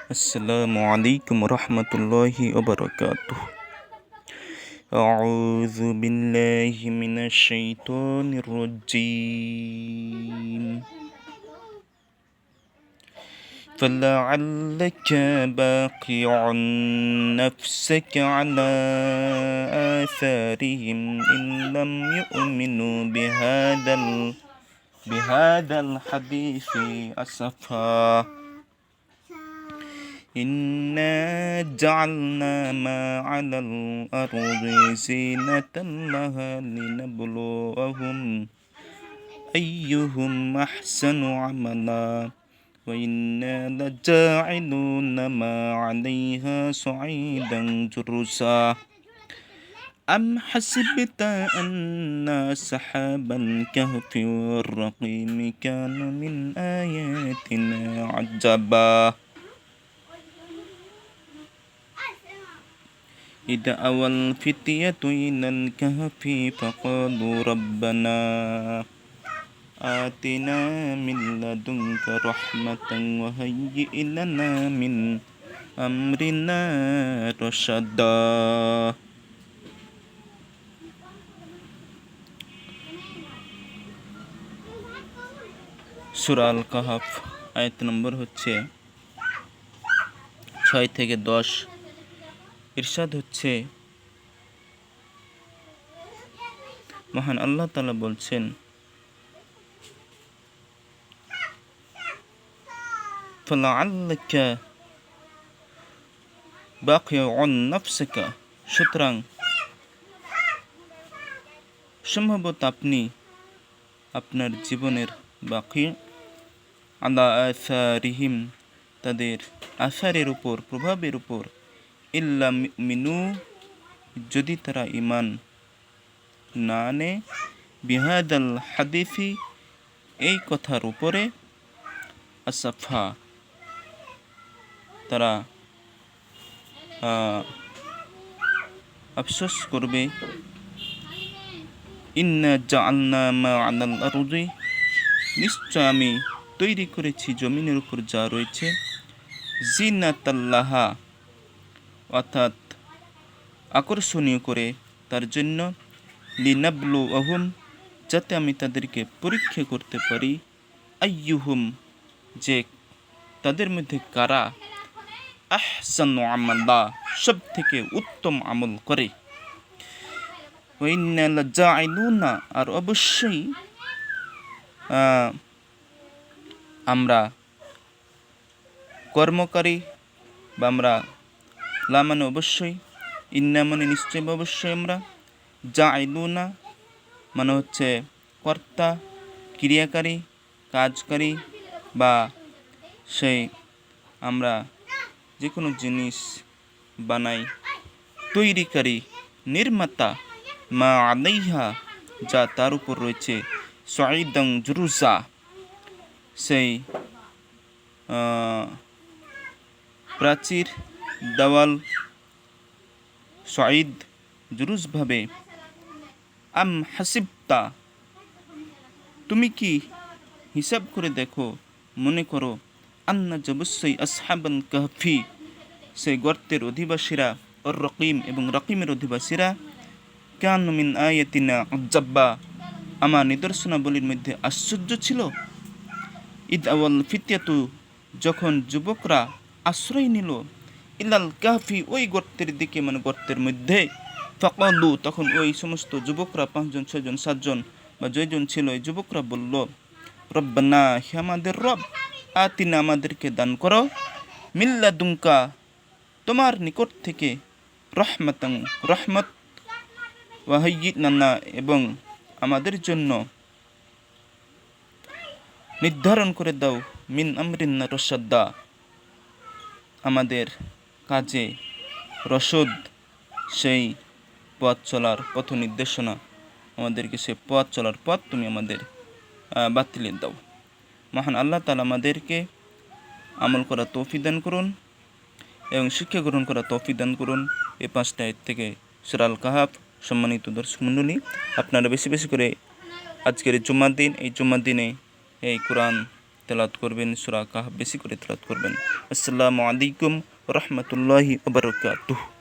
السلام عليكم ورحمة الله وبركاته. أعوذ بالله من الشيطان الرجيم. فلعلك باقع نفسك على آثارهم إن لم يؤمنوا بهذا الحديث أسفا. إنا جعلنا ما على الأرض زينة لها لنبلوهم أيهم أحسن عملا وإنا لجاعلون ما عليها صعيدا جرزا. أم حسبت أن أصحاب الكهف والرقيم كانوا من آياتنا عجبا إذ أوى الفتية إلى الكهف فقالوا ربنا آتنا من لدنك رحمة وهيئ لنا من أمرنا رشدا. সূরা আল কাহাফ আয়াত নম্বর হচ্ছে 6 থেকে 10। ইরশাদ হচ্ছে, মহান আল্লাহ তাআলা বলছেন, ফালাআল্লাকা বাকিউন নাফসাকা, সুতরাং সম্ভবত আপনি আপনার জীবনের বাকি আলা আসারিহিম, তাদের আসারের উপর, প্রভাবের উপর, ইল্লা মিনু, যদি তারা ঈমান না আনে, বিহাদাল হাদিসি, এই কথার উপরে, আসাফা, তারা আফসোস করবে। ইন্না জাআলনা মা আলাল আরদি, নিশ্চয় আমি তৈরি করেছি জমিনের উপর যা রয়েছে, জিনাতাল্লাহা, অর্থাৎ আকর্ষণীয় করে তার জন্য, লিনাবলুহুম, যাতে আমি তাদেরকে পরীক্ষা করতে পারি, আইয়ুহুম, যে তাদের মধ্যে কারা, আহসানু আমালা, সব থেকে উত্তম আমল করে, ওয়া ইন্না লাজাইলুনা, আর অবশ্যই আমরা কর্মকারী, বা আমরা লা মানে অবশ্যই, ইন্না মানে নিশ্চয়, অবশ্যই আমরা, জাইলুনা মানে হচ্ছে কর্তা, ক্রিয়াকারী, কাজকারী, বা সেই আমরা যে কোনো জিনিস বানাই, তৈরিকারী, নির্মাতা, মা আলাইহা, যা তার উপর রয়েছে, সাইদাং জুরুজা, সেই প্রাচীর, দেওয়াল, সাইদ, জুরুজভাবে। আম হাসিবতা, তুমি কি হিসাব করে দেখো, মনে করো, আন্না জবশ্যই আসহাবাল কাহফি, সেই গর্তের অধিবাসীরা, ওর রকিম, এবং রকিমের অধিবাসীরা, কানু মিন আয়াতিনা আজ্জাব্বা, আমার নিদর্শনাবলীর মধ্যে আশ্চর্য ছিল। ঈদ আওয়াল ফিতিয়াতু, যখন যুবকরা আশ্রয় নিল, ইলাল কাহফি, ওই গর্তের দিকে, মানে গর্তের মধ্যে, ফাকালু, তখন ওই সমস্ত যুবকরা, 5 জন 6 জন 7 জন বা জয়জন ছিল, এই যুবকরা বলল, রব্বানা, হে আমাদের রব, আতিনা, আমাদেরকে দান করো, মিল্লাদুনকা, তোমার নিকট থেকে, রহমাতাং, রহমত, ওয়াহাইয়্যি লানা, এবং আমাদের জন্য নির্ধারণ করে দাও, মিন আমরিনা রশাদা, আমাদের কাজে রশদ, সেই পথ চলার পথ নির্দেশনা, আমাদেরকে সে পথ চলার পথ তুমি আমাদের বাতিলে দাও। মহান আল্লাহ তাআলা আমাদেরকে আমল করা তৌফিক দান করুন এবং শিক্ষা গ্রহণ করা তৌফিক দান করুন। এই 5টা আয়াত থেকে সূরা আল কাহাফ। সম্মানিত দর্শক মণ্ডলী, আপনারা বেশি বেশি করে আজকের জুম্মার দিন, এই জুম্মার দিনে এই কোরআন তেলাওয়াত করবেন, সূরা কাহফ বেশি করে তেলাওয়াত করবেন। আসসালামু আলাইকুম ওয়া রাহমাতুল্লাহি ওয়া বারাকাতুহু।